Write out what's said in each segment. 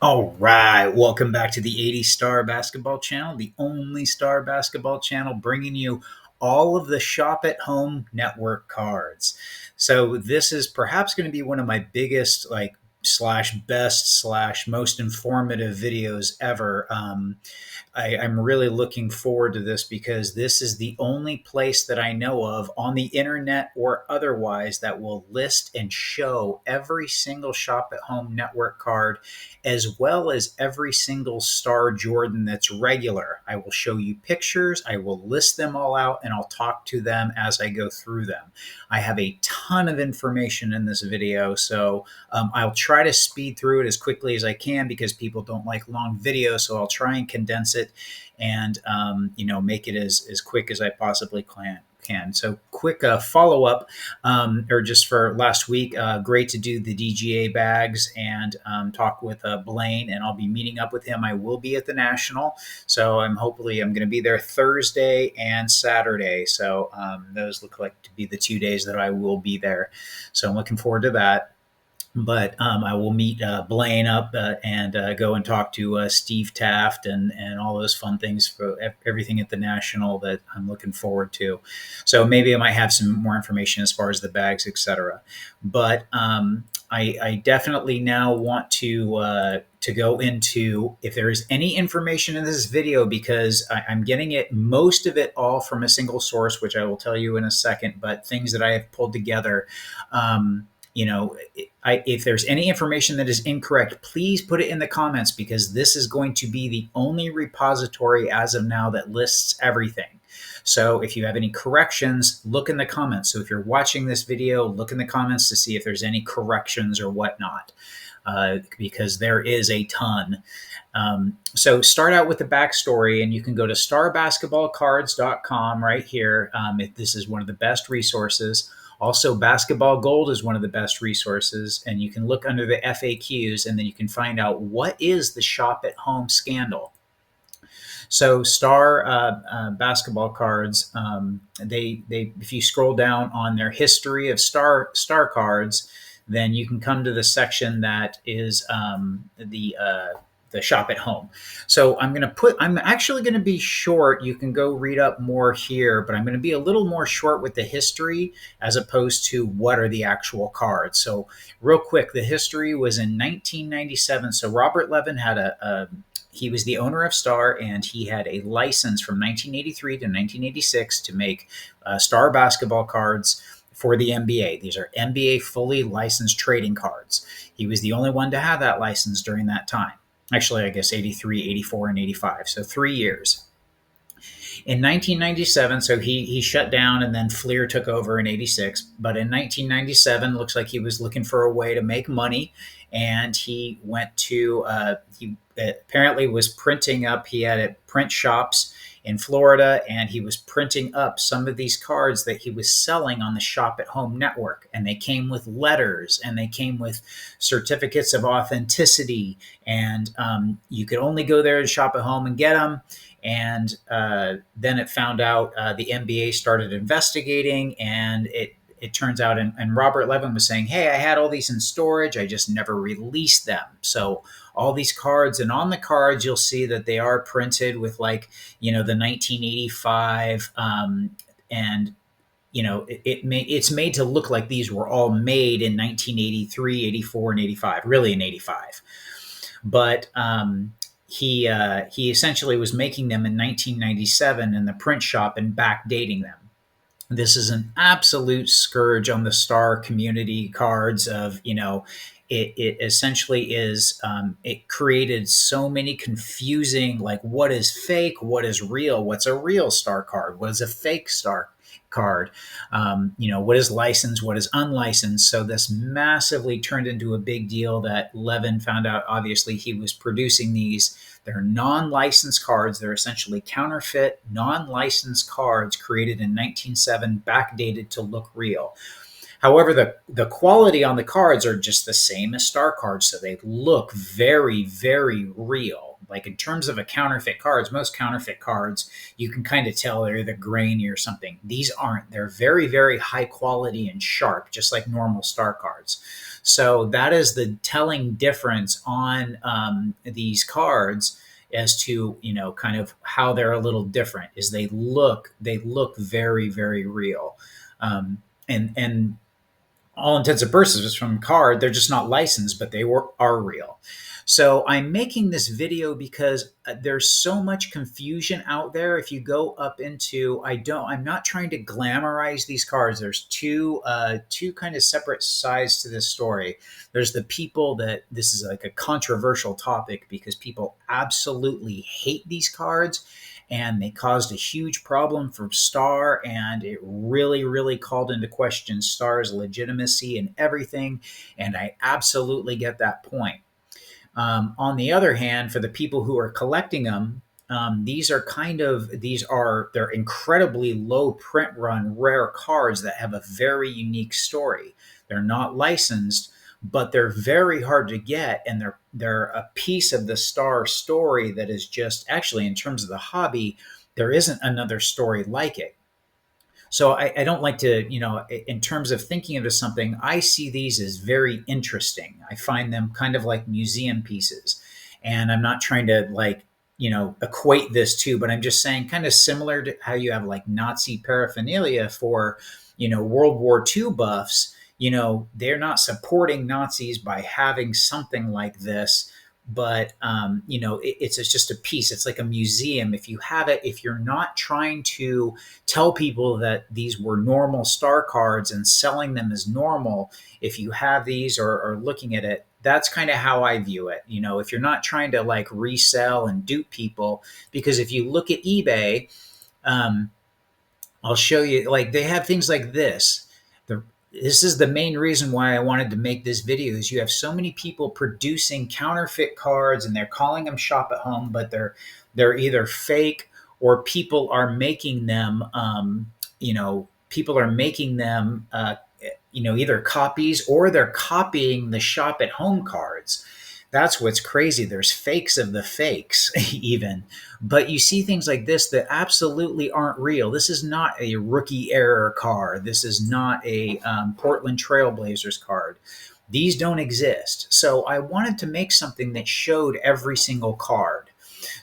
All right, welcome back to the 80 Star Basketball Channel, the only star basketball channel bringing you all of the Shop at Home network cards. So this is perhaps going to be one of my biggest, like slash best slash most informative videos ever. I'm really looking forward to this because this is the only place that I know of on the internet or otherwise that will list and show every single Shop at Home network card, as well as every single Star Jordan that's regular. I will show you pictures, I will list them all out, and I'll talk to them as I go through them. I have a ton of information in this video, so I'll try to speed through it as quickly as I can because people don't like long videos. So I'll try and condense it and make it as quick as I possibly can. So quick follow up, or just for last week, great to do the DGA bags and talk with Blaine, and I'll be meeting up with him. I will be at the National, so I'm going to be there Thursday and Saturday. So those look like to be the 2 days that I will be there. So I'm looking forward to that. But I will meet Blaine up and go and talk to Steve Taft and all those fun things for everything at the National that I'm looking forward to. So maybe I might have some more information as far as the bags, etc. But I definitely now want to go into if there is any information in this video, because I'm getting it, most of it all from a single source, which I will tell you in a second, but things that I have pulled together. You know, if there's any information that is incorrect, please put it in the comments, because this is going to be the only repository as of now that lists everything. So if you have any corrections, look in the comments. So if you're watching this video, look in the comments to see if there's any corrections or whatnot, because there is a ton. So start out with the backstory, and you can go to starbasketballcards.com right here. This is one of the best resources. Also, Basketball Gold is one of the best resources, and you can look under the FAQs, and then you can find out what is the Shop at Home scandal. So, Star basketball cards, they if you scroll down on their history of star cards, then you can come to the section that is the Shop at Home. So I'm actually going to be short. You can go read up more here, but I'm going to be a little more short with the history as opposed to what are the actual cards. So real quick, the history was in 1997. So Robert Levin had he was the owner of Star, and he had a license from 1983 to 1986 to make Star basketball cards for the NBA. These are NBA fully licensed trading cards. He was the only one to have that license during that time. Actually, I guess 83, 84, and 85. So 3 years. In 1997, so he shut down, and then Fleer took over in 86. But in 1997, looks like he was looking for a way to make money, and he went to, he apparently was printing up, he had print shops in Florida, and he was printing up some of these cards that he was selling on the Shop at Home network. And they came with letters, and they came with certificates of authenticity, and you could only go there to Shop at Home and get them. And then it found out, the NBA started investigating, and it turns out, and Robert Levin was saying, hey, I had all these in storage, I just never released them. So all these cards, and on the cards you'll see that they are printed with, like, the 1985, and it's made to look like these were all made in 1983, 84, and 85, really in 85. But he essentially was making them in 1997 in the print shop and backdating them. This is an absolute scourge on the Star community cards of, it essentially is, it created so many confusing, like, what is fake, what is real, what's a real Star card, what is a fake Star card, what is licensed, what is unlicensed. So this massively turned into a big deal that Levin found out. Obviously, he was producing these. They're non-licensed cards. They're essentially counterfeit, non-licensed cards created in 1907, backdated to look real. However, the quality on the cards are just the same as Star cards, so they look very, very real. Like, in terms of a counterfeit cards, most counterfeit cards, you can kind of tell they're either grainy or something. These aren't. They're very, very high quality and sharp, just like normal Star cards. So that is the telling difference on these cards as to, kind of how they're a little different. Is they look very, very real, and all intents and purposes from card, they're just not licensed, but are real. So I'm making this video because there's so much confusion out there. If you go up into, I'm not trying to glamorize these cards. There's two kind of separate sides to this story. There's the people that this is like a controversial topic because people absolutely hate these cards, and they caused a huge problem for Star, and it really, really called into question Star's legitimacy and everything. And I absolutely get that point. On the other hand, for the people who are collecting them, they're incredibly low print run rare cards that have a very unique story. They're not licensed, but they're very hard to get, and they're a piece of the Star story that is just, actually, in terms of the hobby, there isn't another story like it. So I don't like to, in terms of thinking of something, I see these as very interesting. I find them kind of like museum pieces. And I'm not trying to equate this to, but I'm just saying kind of similar to how you have like Nazi paraphernalia for, World War II buffs. They're not supporting Nazis by having something like this, but it's just a piece. It's like a museum. If you have it, if you're not trying to tell people that these were normal Star cards and selling them as normal, if you have these or looking at it, that's kind of how I view it. If you're not trying to like resell and dupe people, because if you look at eBay, um, I'll show you, like, they have things like this. This is the main reason why I wanted to make this video, is you have so many people producing counterfeit cards and they're calling them shop at home, but they're either fake, or people are making them, either copies, or they're copying the shop at home cards. That's what's crazy. There's fakes of the fakes, even. But you see things like this that absolutely aren't real. This is not a rookie error card. This is not a Portland Trailblazers card. These don't exist. So I wanted to make something that showed every single card.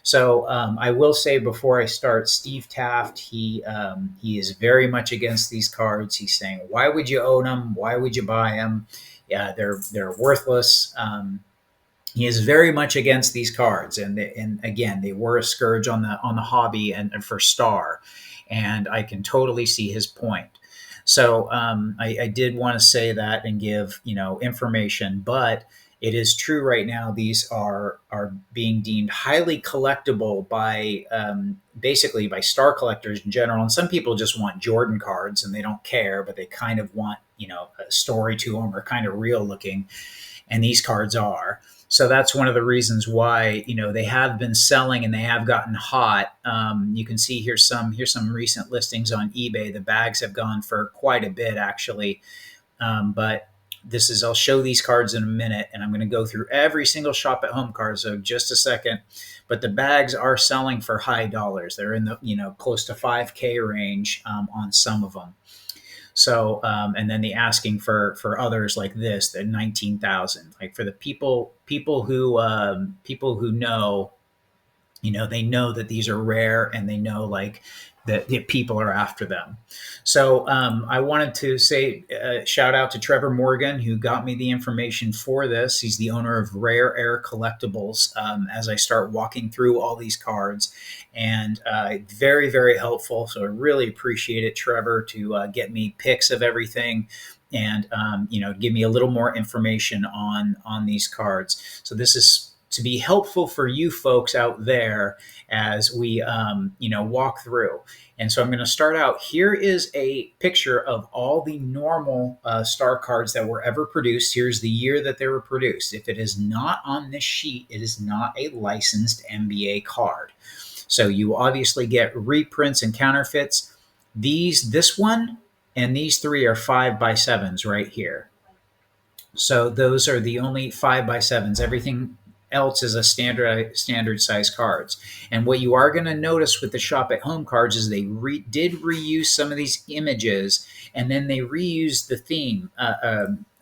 So I will say before I start, Steve Taft, he is very much against these cards. He's saying, "Why would you own them? Why would you buy them? Yeah, they're worthless." He is very much against these cards, and again, they were a scourge on the hobby and for Star, and I can totally see his point. So I did want to say that and give information, but it is true right now. These are being deemed highly collectible by basically by Star collectors in general, and some people just want Jordan cards and they don't care, but they kind of want a story to them or kind of real looking, and these cards are. So that's one of the reasons why they have been selling and they have gotten hot. You can see here's some recent listings on eBay. The bags have gone for quite a bit, actually. But I'll show these cards in a minute, and I'm going to go through every single shop at home card. So just a second. But the bags are selling for high dollars. They're in the close to 5K range on some of them. So, and then the asking for others like this, the 19,000. Like for the people who know, they know that these are rare, and they know like that people are after them. So I wanted to say shout out to Trevor Morgan, who got me the information for this. He's the owner of Rare Air Collectibles. As I start walking through all these cards, and very, very helpful. So I really appreciate it, Trevor, to get me pics of everything, and give me a little more information on these cards. So this is to be helpful for you folks out there as we walk through. And so I'm going to start out. Here is a picture of all the normal Star cards that were ever produced. Here's the year that they were produced. If it is not on this sheet, it is not a licensed NBA card. So you obviously get reprints and counterfeits. This one and these three are 5x7s right here. So those are the only 5x7s. Everything else is a standard size cards. And what you are going to notice with the shop at home cards is they did reuse some of these images, and then they reused the theme.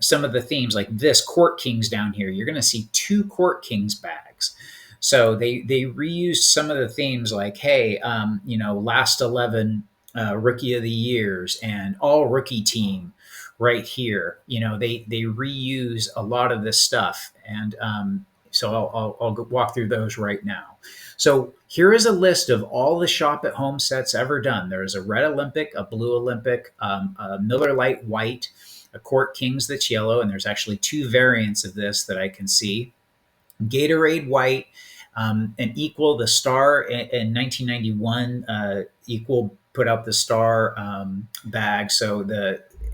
some of the themes, like this Court Kings down here, you're going to see two Court Kings bags. So they reused some of the themes, like, hey, last 11 rookie of the years and all rookie team right here. They reuse a lot of this stuff, and so I'll walk through those right now. So here is a list of all the shop at home sets ever done. There's a red Olympic, a blue Olympic, a Miller Lite white, a Court Kings that's yellow, and there's actually two variants of this that I can see. Gatorade white, and Equal, the Star in 1991, Equal put out the Star bag.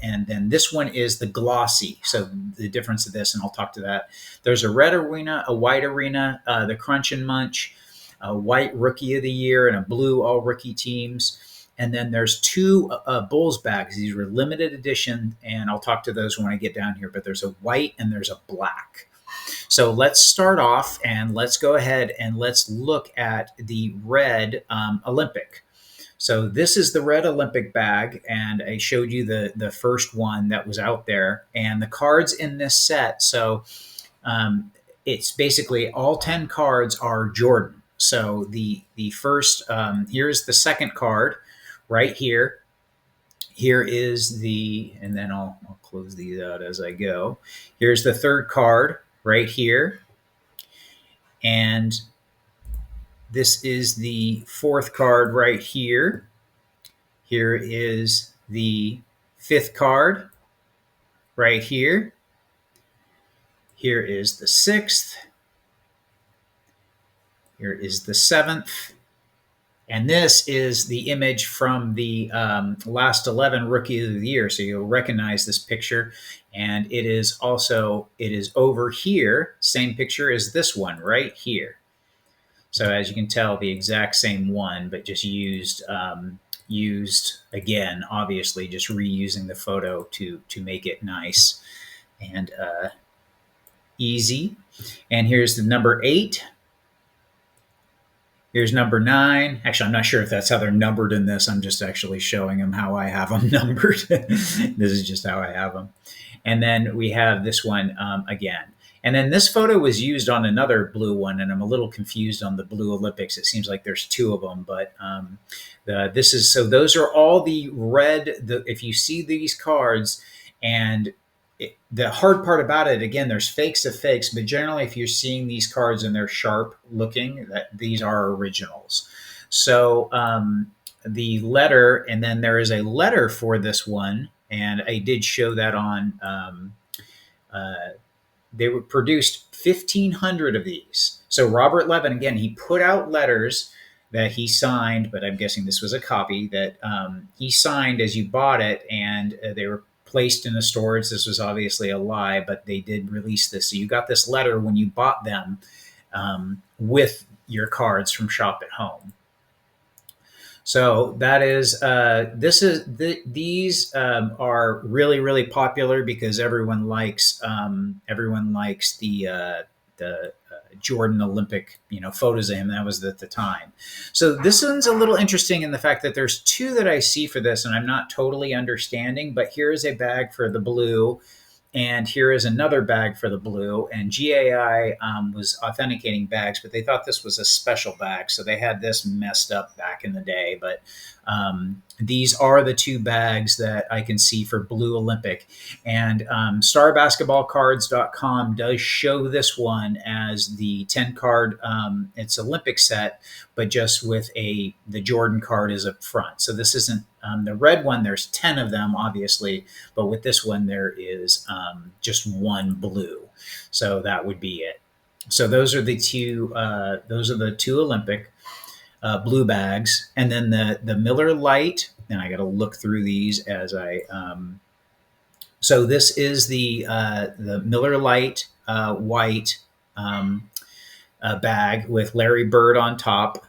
And then this one is the glossy. So the difference of this, and I'll talk to that. There's a red arena, a white arena, the Crunch and Munch, a white rookie of the year, and a blue all rookie teams. And then there's two Bulls bags. These were limited edition, and I'll talk to those when I get down here. But there's a white and there's a black. So let's start off, and let's go ahead and let's look at the red Olympic. So this is the red Olympic bag, and I showed you the first one that was out there, and the cards in this set. So it's basically all 10 cards are Jordan. So the first, here's the second card right here. Here is and then I'll close these out as I go. Here's the third card right here. And this is the fourth card right here. Here is the fifth card right here. Here is the sixth. Here is the seventh. And this is the image from the last 11 Rookie of the Year. So you'll recognize this picture. And it is over here, same picture as this one right here. So as you can tell, the exact same one, but just used again, obviously just reusing the photo to make it nice and easy. And here's the number 8. Here's number 9. Actually, I'm not sure if that's how they're numbered in this. I'm just actually showing them how I have them numbered. This is just how I have them. And then we have this one again. And then this photo was used on another blue one, and I'm a little confused on the blue Olympics. It seems like there's two of them, but those are all the red. If you see these cards, and the hard part about it, again, there's fakes of fakes, but generally if you're seeing these cards and they're sharp looking, that these are originals. So the letter, and then there is a letter for this one, and I did show that on they were produced 1,500 of these. So Robert Levin, again, he put out letters that he signed, but I'm guessing this was a copy that he signed as you bought it, and they were placed in a storage. This was obviously a lie, but they did release this. So you got this letter when you bought them with your cards from Shop at Home. So that is these are really, really popular because everyone likes the Jordan Olympic photos of him. That was at the time. So this one's a little interesting in the fact that there's two that I see for this, and I'm not totally understanding. But here is a bag for the blue, and here is another bag for the blue. And GAI was authenticating bags, but they thought this was a special bag, so they had this messed up back in the day. But these are the two bags that I can see for Blue Olympic. And StarBasketballCards.com does show this one as the 10 card. It's Olympic set, but just with the Jordan card is up front. So this isn't the red one. There's 10 of them, obviously, but with this one there is just one blue. So that would be it. So those are the two. Those are the two Olympic blue bags, and then the Miller Lite. And I got to look through these as I. So this is the Miller Lite white bag with Larry Bird on top.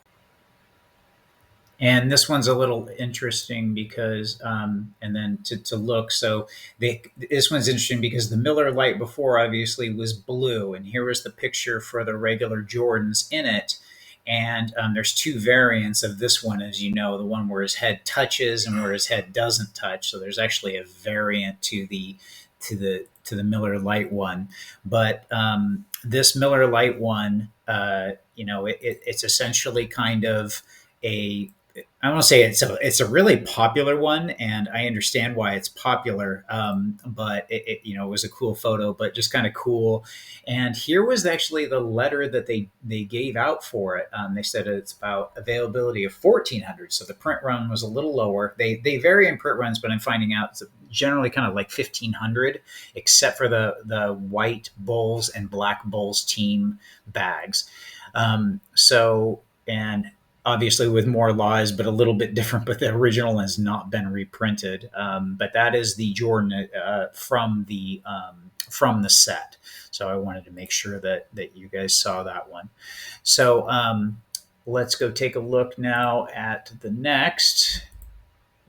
And this one's a little interesting because, and then to look, so this one's interesting because the Miller Lite before obviously was blue, and here was the picture for the regular Jordans in it. And there's two variants of this one, as you know, the one where his head touches and where his head doesn't touch. So there's actually a variant to the Miller Lite one. But this Miller Lite one, it's essentially kind of a I want to say it's a really popular one, and I understand why it's popular. But it was a cool photo, but just kind of cool. And here was actually the letter that they gave out for it. They said it's about availability of 1,400, so the print run was a little lower. They vary in print runs, but I'm finding out it's generally kind of like 1,500, except for the white Bulls and black Bulls team bags. And obviously with more laws, but a little bit different. But the original has not been reprinted. But that is the Jordan from the set. So I wanted to make sure that you guys saw that one. So let's go take a look now at the next,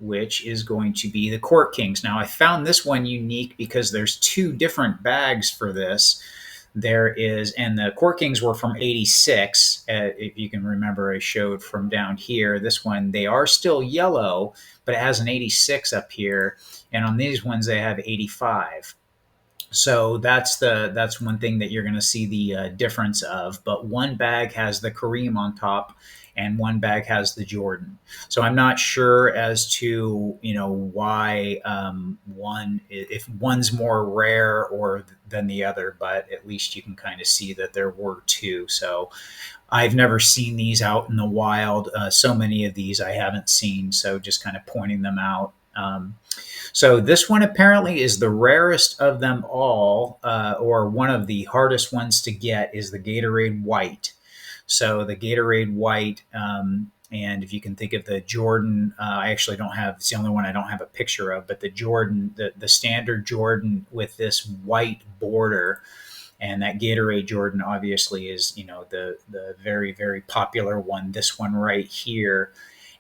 which is going to be the Court Kings. Now I found this one unique because there's two different bags for this. There is, and the Court Kings were from '86. If you can remember, I showed from down here. This one, they are still yellow, but it has an '86 up here, and on these ones they have '85. So that's one thing that you're going to see the difference of. But one bag has the Kareem on top, and one bag has the Jordan. So I'm not sure as to why one if one's more rare or than the other, but at least you can kind of see that there were two. So I've never seen these out in the wild. So many of these I haven't seen. So just kind of pointing them out. So this one apparently is the rarest of them all, or one of the hardest ones to get is the Gatorade White. So the Gatorade White, and if you can think of the Jordan, I actually don't have, it's the only one I don't have a picture of, but the Jordan, the standard Jordan with this white border. And that Gatorade Jordan obviously is, the very, very popular one, this one right here,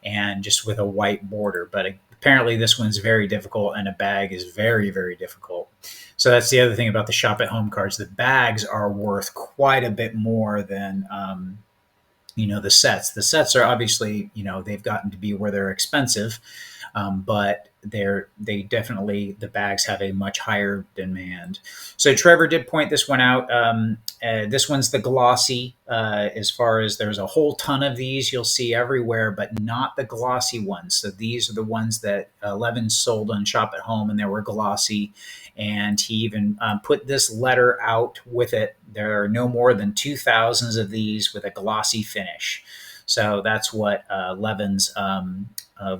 and just with a white border. But apparently this one's very difficult, and a bag is very, very difficult. So that's the other thing about the shop at home cards. The bags are worth quite a bit more than the sets. The sets are obviously, they've gotten to be where they're expensive, but they definitely, the bags have a much higher demand. So Trevor did point this one out. This one's the glossy, as far as there's a whole ton of these you'll see everywhere, but not the glossy ones. So these are the ones that Levin sold on Shop at Home, and they were glossy. And he even put this letter out with it. There are no more than 2,000 of these with a glossy finish. So that's what Levin's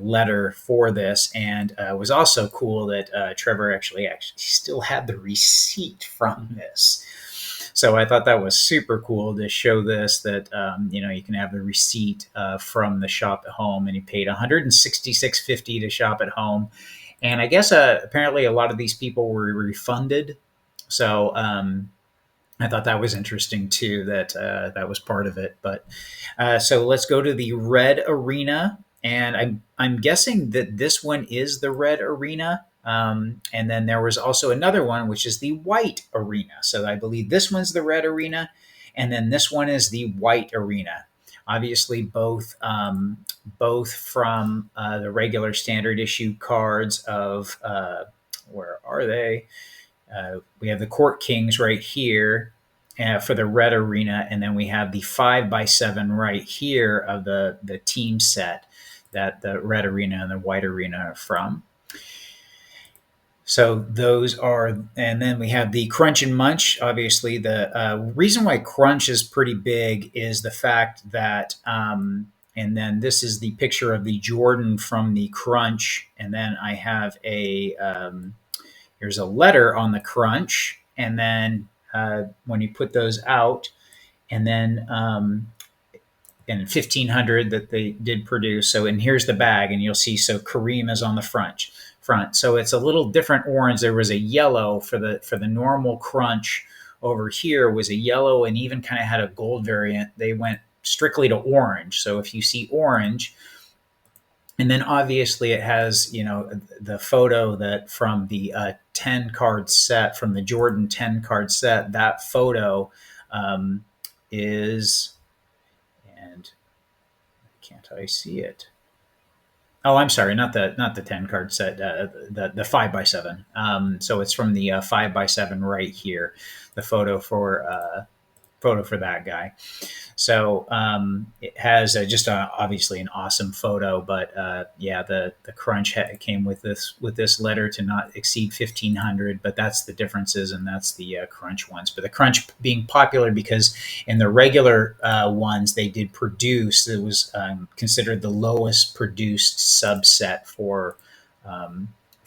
letter for this. And it was also cool that Trevor actually still had the receipt from this. So I thought that was super cool to show this, that you can have the receipt from the Shop at Home, and he paid $166.50 to Shop at Home. And I guess apparently a lot of these people were refunded. So I thought that was interesting too, that that was part of it. But so let's go to the Red Arena, and I'm guessing that this one is the Red Arena. And then there was also another one, which is the White Arena. So I believe this one's the Red Arena, and then this one is the White Arena. Obviously, both from the regular standard issue cards of where are they? We have the Court Kings right here for the Red Arena, and then we have the 5x7 right here of the team set that the Red Arena and the White Arena are from. So those are, and then we have the Crunch and Munch. Obviously, the reason why Crunch is pretty big is the fact that, and then this is the picture of the Jordan from the Crunch, and then I have here's a letter on the Crunch, and then when you put those out, and then in 1,500 that they did produce. So, and here's the bag, and you'll see, so Kareem is on the front. So it's a little different orange. There was a yellow for the normal Crunch. Over here was a yellow, and even kind of had a gold variant. They went strictly to orange. So if you see orange, and then obviously it has, the photo that from the 10 card set, from the Jordan 10 card set, that photo is, and can't I see it? Oh, I'm sorry, not the 10 card set, the 5x7. So it's from the 5x7 right here, the photo for that guy. So it has obviously an awesome photo, but yeah, the crunch came with this letter to not exceed 1,500. But that's the differences, and that's the crunch ones. But the crunch being popular because in the regular ones they did produce, it was considered the lowest produced subset for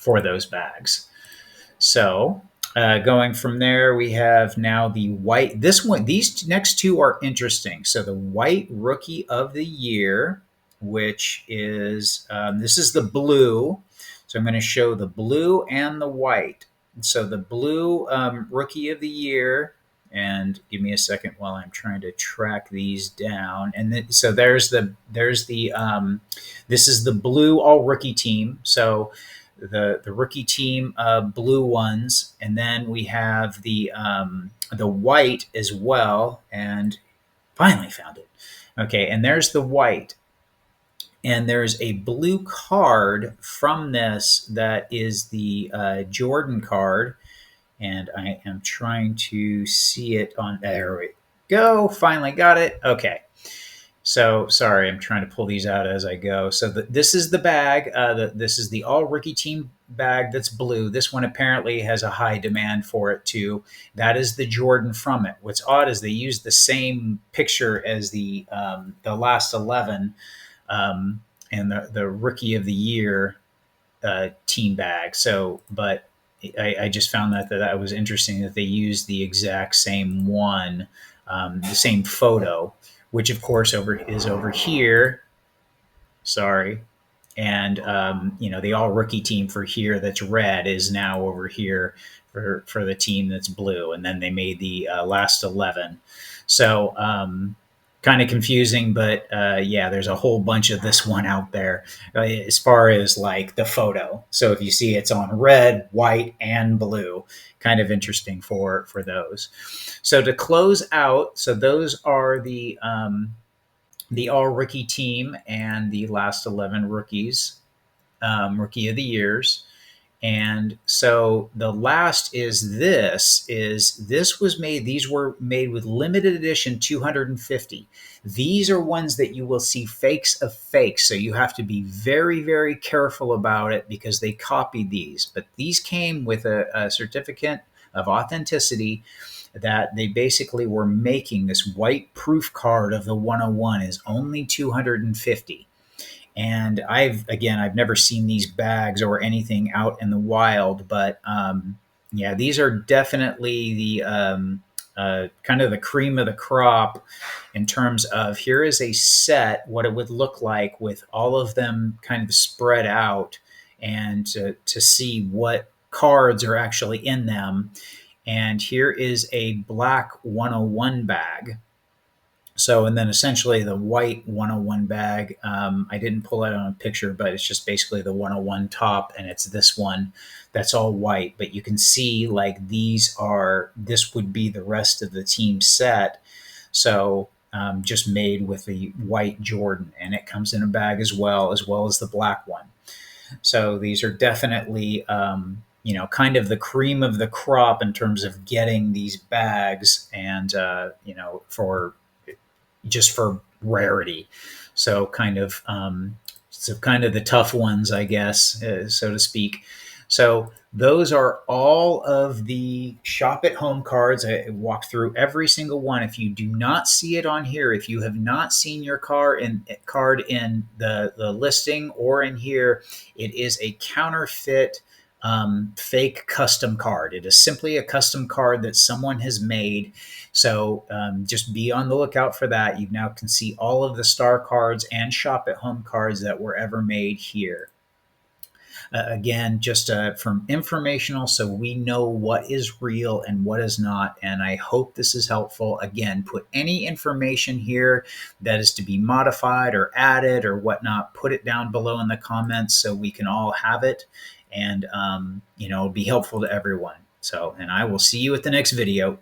those bags. So going from there, we have now the white. This one, these next two are interesting. So the white rookie of the year, which is this is the blue. So I'm going to show the blue and the white. So the blue rookie of the year, and give me a second while I'm trying to track these down. And then, so there's the this is the blue all rookie team. So the rookie team blue ones, and then we have the white as well. And finally found it. Okay, and there's the white, and there's a blue card from this that is the Jordan card, and I am trying to see it on. There we go. Finally got it. Okay. So sorry, I'm trying to pull these out as I go. So this is the bag. This is the all rookie team bag that's blue. This one apparently has a high demand for it too. That is the Jordan from it. What's odd is they use the same picture as the last 11 and the rookie of the year team bag. So, but I just found that was interesting that they used the exact same one, the same photo, which of course is over here. Sorry. And the all rookie team for here that's red is now over here for the team that's blue, and then they made the last 11. So kind of confusing, but yeah, there's a whole bunch of this one out there as far as like the photo. So if you see it's on red, white, and blue, kind of interesting for those. So to close out, so those are the all rookie team and the last 11 rookies, rookie of the years. And so the last these were made with limited edition 250. These are ones that you will see fakes of fakes. So you have to be very, very careful about it because they copied these. But these came with a certificate of authenticity that they basically were making this white proof card of the 101 is only 250. And I've never seen these bags or anything out in the wild, but yeah, these are definitely the kind of the cream of the crop in terms of here is a set, what it would look like with all of them kind of spread out, and to see what cards are actually in them. And here is a black 101 bag. So, and then essentially the white 101 bag, I didn't pull that on a picture, but it's just basically the 101 top, and it's this one that's all white. But you can see like this would be the rest of the team set. So just made with the white Jordan, and it comes in a bag as well as the black one. So these are definitely, kind of the cream of the crop in terms of getting these bags, and, for rarity. So kind of the tough ones, I guess, so to speak. So those are all of the shop at home cards. I walked through every single one. If you do not see it on here, if you have not seen your card in the listing or in here, it is a counterfeit fake custom card. It is simply a custom card that someone has made. So just be on the lookout for that. You now can see all of the star cards and shop at home cards that were ever made here. Again, just from informational, so we know what is real and what is not. And I hope this is helpful. Again, put any information here that is to be modified or added or whatnot, put it down below in the comments so we can all have it, and it'll be helpful to everyone. So, and I will see you at the next video.